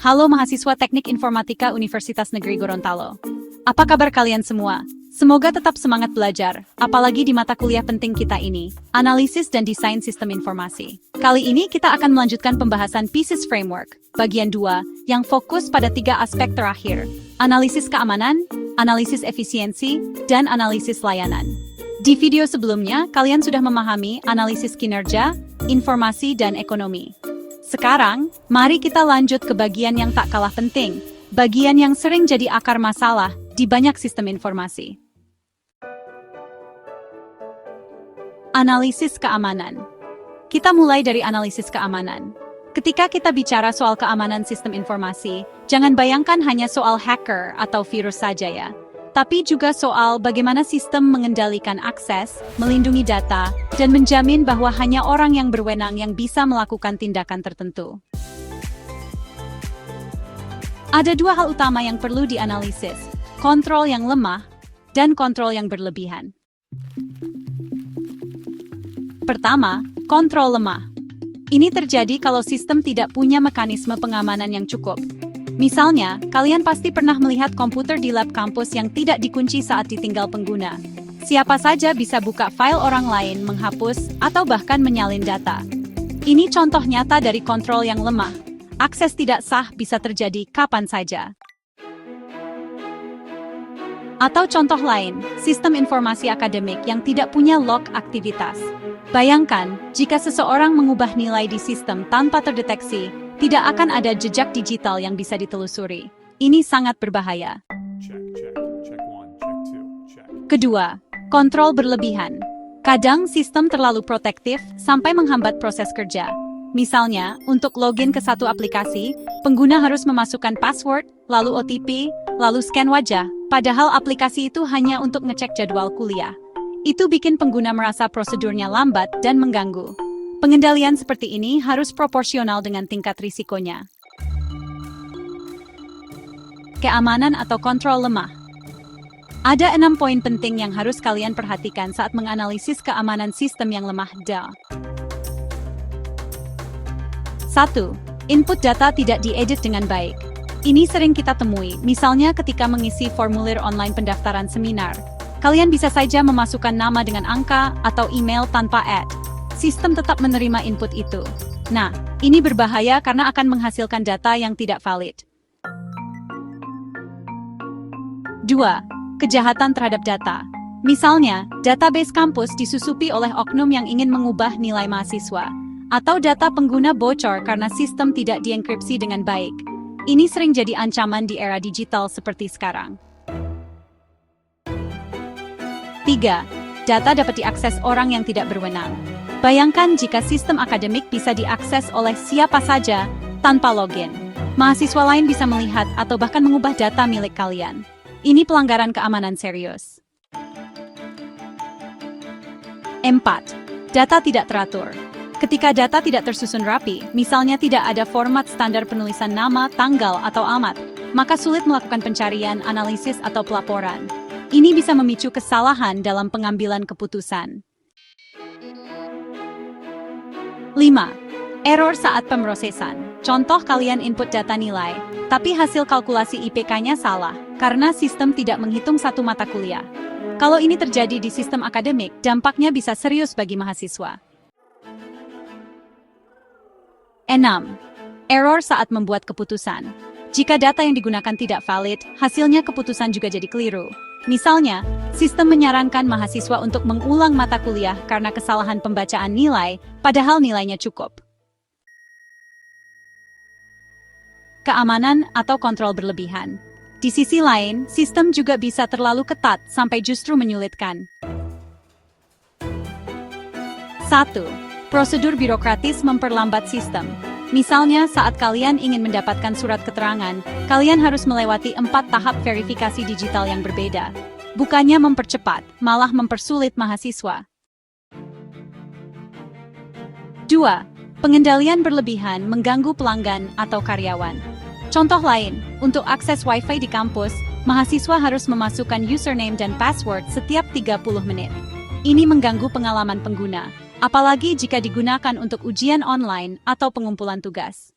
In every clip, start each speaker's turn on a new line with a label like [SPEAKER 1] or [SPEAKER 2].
[SPEAKER 1] Halo mahasiswa Teknik Informatika Universitas Negeri Gorontalo. Apa kabar kalian semua? Semoga tetap semangat belajar, apalagi di mata kuliah penting kita ini, analisis dan desain sistem informasi. Kali ini kita akan melanjutkan pembahasan Pieces Framework, bagian 2, yang fokus pada 3 aspek terakhir, analisis keamanan, analisis efisiensi, dan analisis layanan. Di video sebelumnya, kalian sudah memahami analisis kinerja, informasi, dan ekonomi. Sekarang, mari kita lanjut ke bagian yang tak kalah penting, bagian yang sering jadi akar masalah di banyak sistem informasi. Analisis keamanan. Kita mulai dari analisis keamanan. Ketika kita bicara soal keamanan sistem informasi, jangan bayangkan hanya soal hacker atau virus saja ya. Tapi juga soal bagaimana sistem mengendalikan akses, melindungi data, dan menjamin bahwa hanya orang yang berwenang yang bisa melakukan tindakan tertentu. Ada 2 hal utama yang perlu dianalisis, kontrol yang lemah dan kontrol yang berlebihan. Pertama, kontrol lemah. Ini terjadi kalau sistem tidak punya mekanisme pengamanan yang cukup. Misalnya, kalian pasti pernah melihat komputer di lab kampus yang tidak dikunci saat ditinggal pengguna. Siapa saja bisa buka file orang lain, menghapus, atau bahkan menyalin data. Ini contoh nyata dari kontrol yang lemah. Akses tidak sah bisa terjadi kapan saja. Atau contoh lain, sistem informasi akademik yang tidak punya log aktivitas. Bayangkan, jika seseorang mengubah nilai di sistem tanpa terdeteksi, tidak akan ada jejak digital yang bisa ditelusuri. Ini sangat berbahaya. Kedua, kontrol berlebihan. Kadang sistem terlalu protektif sampai menghambat proses kerja. Misalnya, untuk login ke satu aplikasi, pengguna harus memasukkan password, lalu OTP, lalu scan wajah, padahal aplikasi itu hanya untuk ngecek jadwal kuliah. Itu bikin pengguna merasa prosedurnya lambat dan mengganggu. Pengendalian seperti ini harus proporsional dengan tingkat risikonya. Keamanan atau kontrol lemah. Ada 6 poin penting yang harus kalian perhatikan saat menganalisis keamanan sistem yang lemah. 1. Input data tidak diedit dengan baik. Ini sering kita temui, misalnya ketika mengisi formulir online pendaftaran seminar. Kalian bisa saja memasukkan nama dengan angka atau email tanpa add. Sistem tetap menerima input itu. Nah, ini berbahaya karena akan menghasilkan data yang tidak valid. 2. Kejahatan terhadap data. Misalnya, database kampus disusupi oleh oknum yang ingin mengubah nilai mahasiswa, atau data pengguna bocor karena sistem tidak dienkripsi dengan baik. Ini sering jadi ancaman di era digital seperti sekarang. 3. Data dapat diakses orang yang tidak berwenang. Bayangkan jika sistem akademik bisa diakses oleh siapa saja tanpa login. Mahasiswa lain bisa melihat atau bahkan mengubah data milik kalian. Ini pelanggaran keamanan serius. 4. Data tidak teratur. Ketika data tidak tersusun rapi, misalnya tidak ada format standar penulisan nama, tanggal, atau alamat, maka sulit melakukan pencarian, analisis, atau pelaporan. Ini bisa memicu kesalahan dalam pengambilan keputusan. 5. Error saat pemrosesan. Contoh kalian input data nilai, tapi hasil kalkulasi IPK-nya salah, karena sistem tidak menghitung satu mata kuliah. Kalau ini terjadi di sistem akademik, dampaknya bisa serius bagi mahasiswa. 6. Error saat membuat keputusan. Jika data yang digunakan tidak valid, hasilnya keputusan juga jadi keliru. Misalnya, sistem menyarankan mahasiswa untuk mengulang mata kuliah karena kesalahan pembacaan nilai, padahal nilainya cukup. Keamanan atau kontrol berlebihan. Di sisi lain, sistem juga bisa terlalu ketat sampai justru menyulitkan. 1. Prosedur birokratis memperlambat sistem. Misalnya, saat kalian ingin mendapatkan surat keterangan, kalian harus melewati 4 tahap verifikasi digital yang berbeda. Bukannya mempercepat, malah mempersulit mahasiswa. 2. Pengendalian berlebihan mengganggu pelanggan atau karyawan. Contoh lain, untuk akses Wi-Fi di kampus, mahasiswa harus memasukkan username dan password setiap 30 menit. Ini mengganggu pengalaman pengguna. apalagi jika digunakan untuk ujian online atau pengumpulan tugas.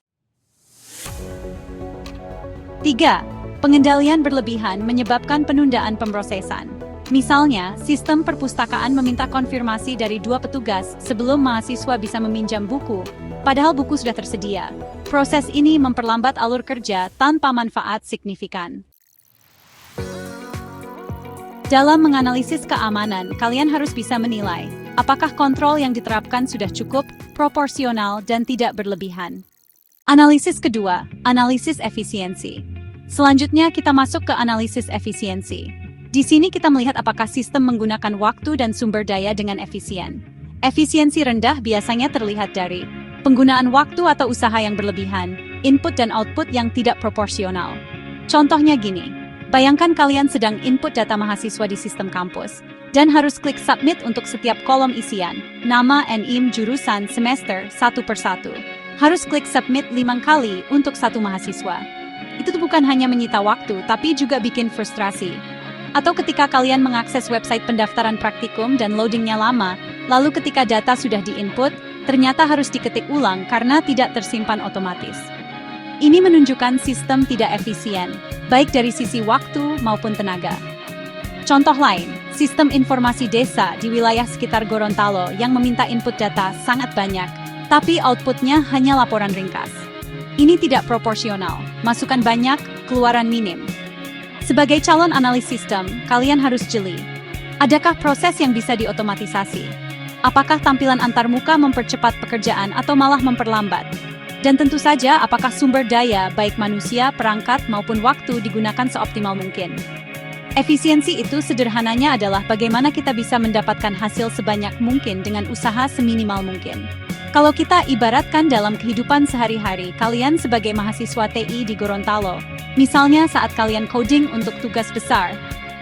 [SPEAKER 1] 3. Pengendalian berlebihan menyebabkan penundaan pemrosesan. Misalnya, sistem perpustakaan meminta konfirmasi dari 2 petugas sebelum mahasiswa bisa meminjam buku, padahal buku sudah tersedia. Proses ini memperlambat alur kerja tanpa manfaat signifikan. Dalam menganalisis keamanan, kalian harus bisa menilai apakah kontrol yang diterapkan sudah cukup, proporsional, dan tidak berlebihan. Analisis kedua, analisis efisiensi. Selanjutnya kita masuk ke analisis efisiensi. Di sini kita melihat apakah sistem menggunakan waktu dan sumber daya dengan efisien. Efisiensi rendah biasanya terlihat dari penggunaan waktu atau usaha yang berlebihan, input dan output yang tidak proporsional. Contohnya gini, bayangkan kalian sedang input data mahasiswa di sistem kampus, dan harus klik submit untuk setiap kolom isian, nama, NIM, jurusan, semester, satu persatu. Harus klik submit 5 kali untuk satu mahasiswa. Itu tuh bukan hanya menyita waktu, tapi juga bikin frustrasi. Atau ketika kalian mengakses website pendaftaran praktikum dan loadingnya lama, lalu ketika data sudah diinput, ternyata harus diketik ulang karena tidak tersimpan otomatis. Ini menunjukkan sistem tidak efisien, baik dari sisi waktu maupun tenaga. Contoh lain, sistem informasi desa di wilayah sekitar Gorontalo yang meminta input data sangat banyak, tapi outputnya hanya laporan ringkas. Ini tidak proporsional, masukan banyak, keluaran minim. Sebagai calon analis sistem, kalian harus jeli. Adakah proses yang bisa diotomatisasi? Apakah tampilan antarmuka mempercepat pekerjaan atau malah memperlambat? Dan tentu saja, apakah sumber daya, baik manusia, perangkat, maupun waktu digunakan seoptimal mungkin? Efisiensi itu sederhananya adalah bagaimana kita bisa mendapatkan hasil sebanyak mungkin dengan usaha seminimal mungkin. Kalau kita ibaratkan dalam kehidupan sehari-hari, kalian sebagai mahasiswa TI di Gorontalo, misalnya saat kalian coding untuk tugas besar,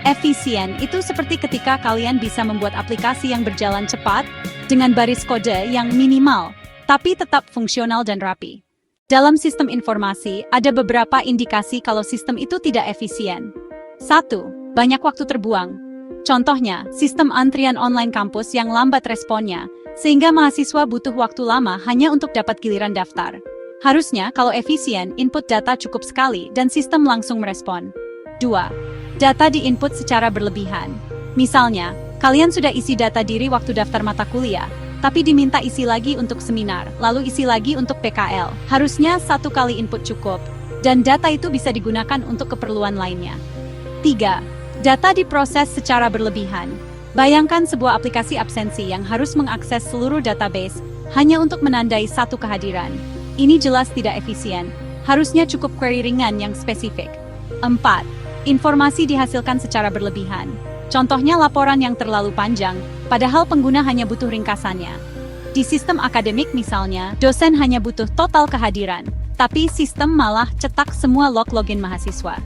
[SPEAKER 1] efisien itu seperti ketika kalian bisa membuat aplikasi yang berjalan cepat dengan baris kode yang minimal, tapi tetap fungsional dan rapi. Dalam sistem informasi, ada beberapa indikasi kalau sistem itu tidak efisien. 1. Banyak waktu terbuang. Contohnya, sistem antrian online kampus yang lambat responnya, sehingga mahasiswa butuh waktu lama hanya untuk dapat giliran daftar. Harusnya, kalau efisien, input data cukup sekali dan sistem langsung merespon. 2. Data diinput secara berlebihan. Misalnya, kalian sudah isi data diri waktu daftar mata kuliah, tapi diminta isi lagi untuk seminar, lalu isi lagi untuk PKL. Harusnya 1 kali input cukup, dan data itu bisa digunakan untuk keperluan lainnya. 3. Data diproses secara berlebihan. Bayangkan sebuah aplikasi absensi yang harus mengakses seluruh database hanya untuk menandai 1 kehadiran. Ini jelas tidak efisien. Harusnya cukup query ringan yang spesifik. 4. Informasi dihasilkan secara berlebihan. Contohnya laporan yang terlalu panjang, padahal pengguna hanya butuh ringkasannya. Di sistem akademik misalnya, dosen hanya butuh total kehadiran, tapi sistem malah cetak semua log-login mahasiswa.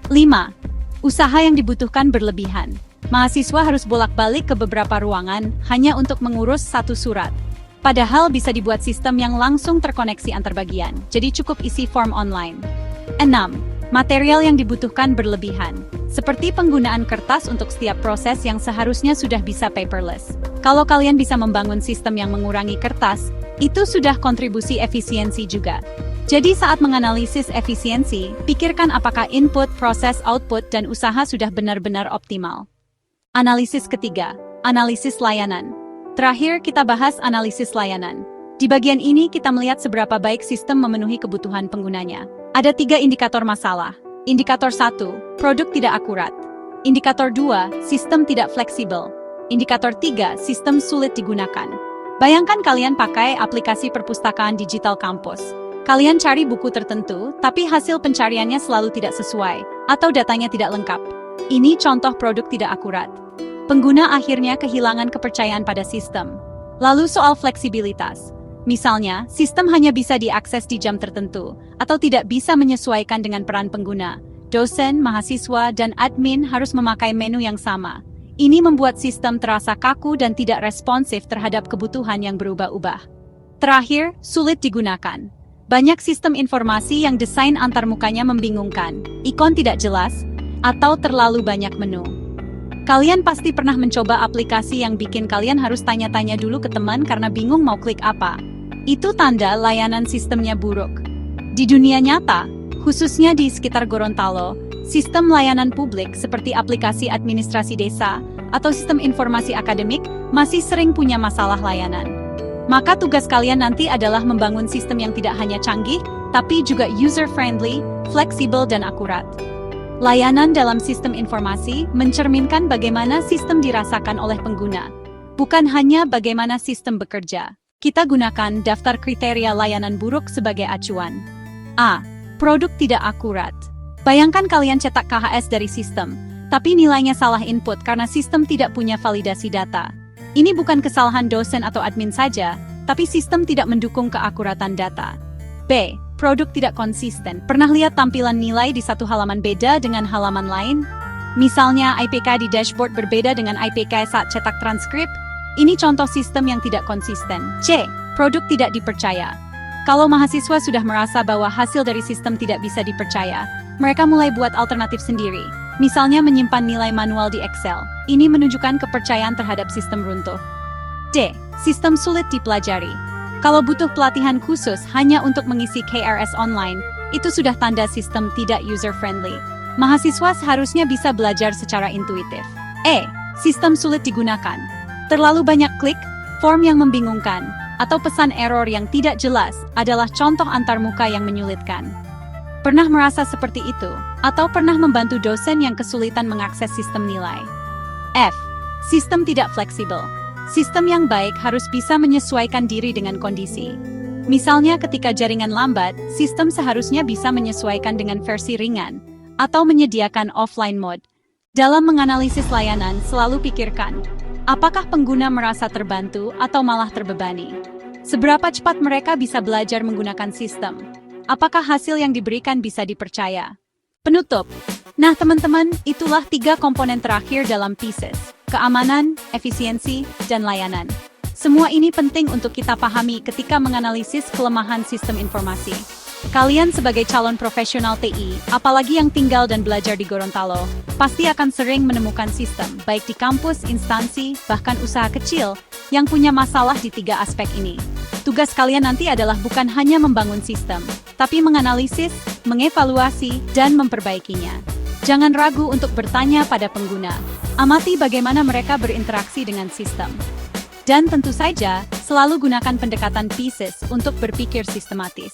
[SPEAKER 1] 5. Usaha yang dibutuhkan berlebihan. Mahasiswa harus bolak-balik ke beberapa ruangan hanya untuk mengurus 1 surat. Padahal bisa dibuat sistem yang langsung terkoneksi antar bagian, jadi cukup isi form online. 6. Material yang dibutuhkan berlebihan, seperti penggunaan kertas untuk setiap proses yang seharusnya sudah bisa paperless. Kalau kalian bisa membangun sistem yang mengurangi kertas, itu sudah kontribusi efisiensi juga. Jadi saat menganalisis efisiensi, pikirkan apakah input, proses, output, dan usaha sudah benar-benar optimal. Analisis ketiga, analisis layanan. Terakhir, kita bahas analisis layanan. Di bagian ini, kita melihat seberapa baik sistem memenuhi kebutuhan penggunanya. Ada 3 indikator masalah. Indikator 1, produk tidak akurat. Indikator 2, sistem tidak fleksibel. Indikator 3, sistem sulit digunakan. Bayangkan kalian pakai aplikasi perpustakaan digital kampus. Kalian cari buku tertentu, tapi hasil pencariannya selalu tidak sesuai, atau datanya tidak lengkap. Ini contoh produk tidak akurat. Pengguna akhirnya kehilangan kepercayaan pada sistem. Lalu soal fleksibilitas. Misalnya, sistem hanya bisa diakses di jam tertentu, atau tidak bisa menyesuaikan dengan peran pengguna. Dosen, mahasiswa, dan admin harus memakai menu yang sama. Ini membuat sistem terasa kaku dan tidak responsif terhadap kebutuhan yang berubah-ubah. Terakhir, sulit digunakan. Banyak sistem informasi yang desain antarmukanya membingungkan, ikon tidak jelas, atau terlalu banyak menu. Kalian pasti pernah mencoba aplikasi yang bikin kalian harus tanya-tanya dulu ke teman karena bingung mau klik apa. Itu tanda layanan sistemnya buruk. Di dunia nyata, Khususnya di sekitar Gorontalo, sistem layanan publik seperti aplikasi administrasi desa atau sistem informasi akademik masih sering punya masalah layanan. Maka tugas kalian nanti adalah membangun sistem yang tidak hanya canggih, tapi juga user-friendly, fleksibel, dan akurat. Layanan dalam sistem informasi mencerminkan bagaimana sistem dirasakan oleh pengguna, bukan hanya bagaimana sistem bekerja. Kita gunakan daftar kriteria layanan buruk sebagai acuan. A. Produk tidak akurat. Bayangkan kalian cetak KHS dari sistem, tapi nilainya salah input karena sistem tidak punya validasi data. Ini bukan kesalahan dosen atau admin saja, tapi sistem tidak mendukung keakuratan data. B. Produk tidak konsisten. Pernah lihat tampilan nilai di satu halaman beda dengan halaman lain? Misalnya IPK di dashboard berbeda dengan IPK saat cetak transkrip? Ini contoh sistem yang tidak konsisten. C. Produk tidak dipercaya. Kalau mahasiswa sudah merasa bahwa hasil dari sistem tidak bisa dipercaya, mereka mulai buat alternatif sendiri. Misalnya menyimpan nilai manual di Excel. Ini menunjukkan kepercayaan terhadap sistem runtuh. D. Sistem sulit dipelajari. Kalau butuh pelatihan khusus hanya untuk mengisi KRS online, itu sudah tanda sistem tidak user-friendly. Mahasiswa seharusnya bisa belajar secara intuitif. E. Sistem sulit digunakan. Terlalu banyak klik, form yang membingungkan, atau pesan error yang tidak jelas adalah contoh antarmuka yang menyulitkan. Pernah merasa seperti itu, atau pernah membantu dosen yang kesulitan mengakses sistem nilai? F. Sistem tidak fleksibel. Sistem yang baik harus bisa menyesuaikan diri dengan kondisi. Misalnya ketika jaringan lambat, sistem seharusnya bisa menyesuaikan dengan versi ringan, atau menyediakan offline mode. Dalam menganalisis layanan, selalu pikirkan, apakah pengguna merasa terbantu atau malah terbebani? Seberapa cepat mereka bisa belajar menggunakan sistem? Apakah hasil yang diberikan bisa dipercaya? Penutup. Nah teman-teman, itulah 3 komponen terakhir dalam Pieces: keamanan, efisiensi, dan layanan. Semua ini penting untuk kita pahami ketika menganalisis kelemahan sistem informasi. Kalian sebagai calon profesional TI, apalagi yang tinggal dan belajar di Gorontalo, pasti akan sering menemukan sistem, baik di kampus, instansi, bahkan usaha kecil, yang punya masalah di 3 aspek ini. Tugas kalian nanti adalah bukan hanya membangun sistem, tapi menganalisis, mengevaluasi, dan memperbaikinya. Jangan ragu untuk bertanya pada pengguna. Amati bagaimana mereka berinteraksi dengan sistem. Dan tentu saja, selalu gunakan pendekatan Pieces untuk berpikir sistematis.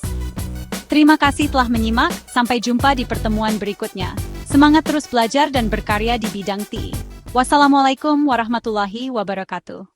[SPEAKER 1] Terima kasih telah menyimak, sampai jumpa di pertemuan berikutnya. Semangat terus belajar dan berkarya di bidang TI. Wassalamualaikum warahmatullahi wabarakatuh.